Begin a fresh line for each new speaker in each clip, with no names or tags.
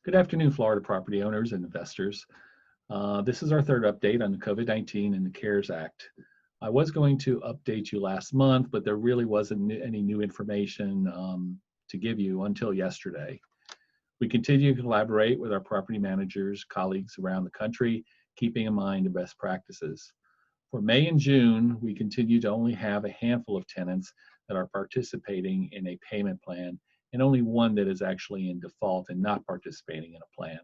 Good afternoon, Florida property owners and investors. This is our third update on the COVID-19 and the CARES Act. I was going to update you last month, but there really wasn't any new information to give you until yesterday. We continue to collaborate with our property managers, colleagues around the country, keeping in mind the best practices. For May and June, we continue to only have a handful of tenants that are participating in a payment plan, and only one that is actually in default and not participating in a plan.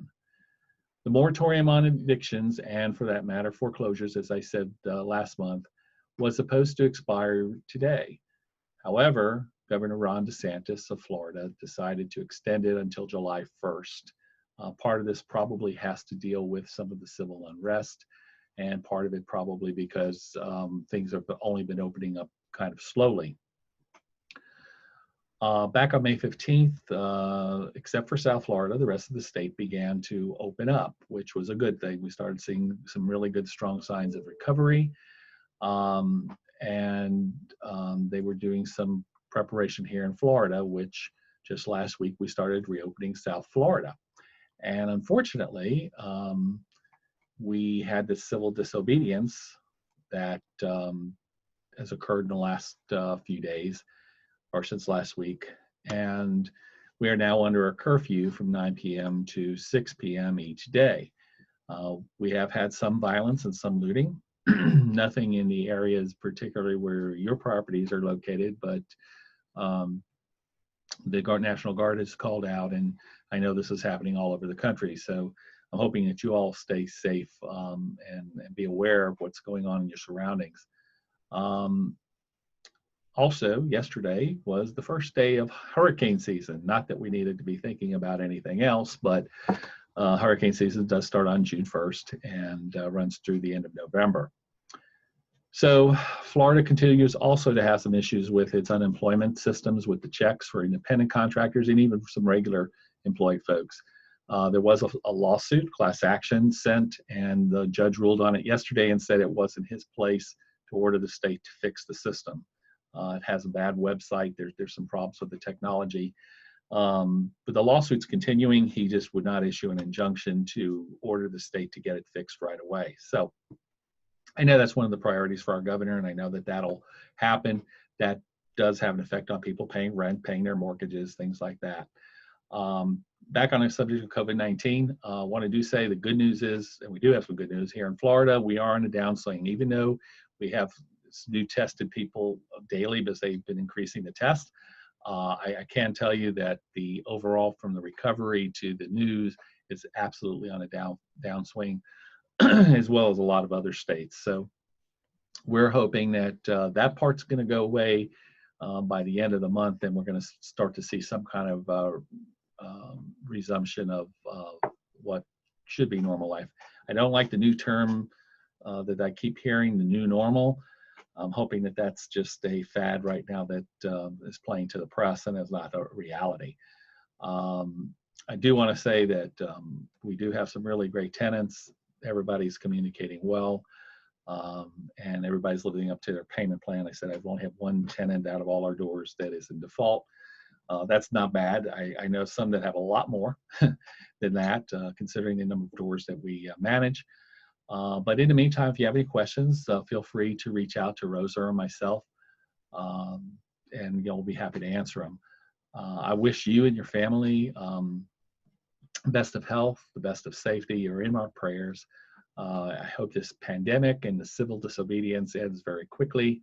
The moratorium on evictions, and for that matter, foreclosures, as I said last month, was supposed to expire today. However, Governor Ron DeSantis of Florida decided to extend it until July 1st. Part of this probably has to deal with some of the civil unrest, and part of it probably because things have only been opening up kind of slowly. Back on May 15th, except for South Florida, the rest of the state began to open up, which was a good thing. We started seeing some really good, strong signs of recovery. They were doing some preparation here in Florida, which just last week we started reopening South Florida. And unfortunately, we had this civil disobedience that has occurred in the last few days, or since last week, and we are now under a curfew from 9 p.m. to 6 p.m. each day. We have had some violence and some looting, nothing in the areas particularly where your properties are located, but the National Guard is called out, and I know this is happening all over the country, so I'm hoping that you all stay safe and be aware of what's going on in your surroundings. Also, yesterday was the first day of hurricane season. Not that we needed to be thinking about anything else, but hurricane season does start on June 1st and runs through the end of November. So Florida continues also to have some issues with its unemployment systems, with the checks for independent contractors and even for some regular employed folks. There was a lawsuit, class action sent, and the judge ruled on it yesterday and said it wasn't his place to order the state to fix the system. It has a bad website. There's some problems with the technology. But the lawsuit's continuing. He just would not issue an injunction to order the state to get it fixed right away. So I know that's one of the priorities for our governor, and I know that that'll happen. That does have an effect on people paying rent, paying their mortgages, things like that. Back on the subject of COVID-19, I want to say the good news is, and we do have some good news here in Florida, we are in a downswing. Even though we have new tested people daily because they've been increasing the test, I can tell you that the overall, from the recovery to the news, is absolutely on a downswing, as well as a lot of other states. So we're hoping that that part's going to go away by the end of the month, and we're going to start to see some kind of resumption of what should be normal life. I don't like the new term that I keep hearing, the new normal. I'm hoping that that's just a fad right now that is playing to the press and is not a reality. I do want to say that we do have some really great tenants. Everybody's communicating well, and everybody's living up to their payment plan. I said I've only had one tenant out of all our doors that is in default. That's not bad. I know some that have a lot more than that, considering the number of doors that we manage. But in the meantime, if you have any questions, feel free to reach out to Rosa or myself, and we'll be happy to answer them. I wish you and your family best of health, the best of safety. You're in our prayers. I hope this pandemic and the civil disobedience ends very quickly.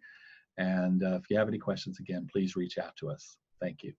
And if you have any questions, again, please reach out to us. Thank you.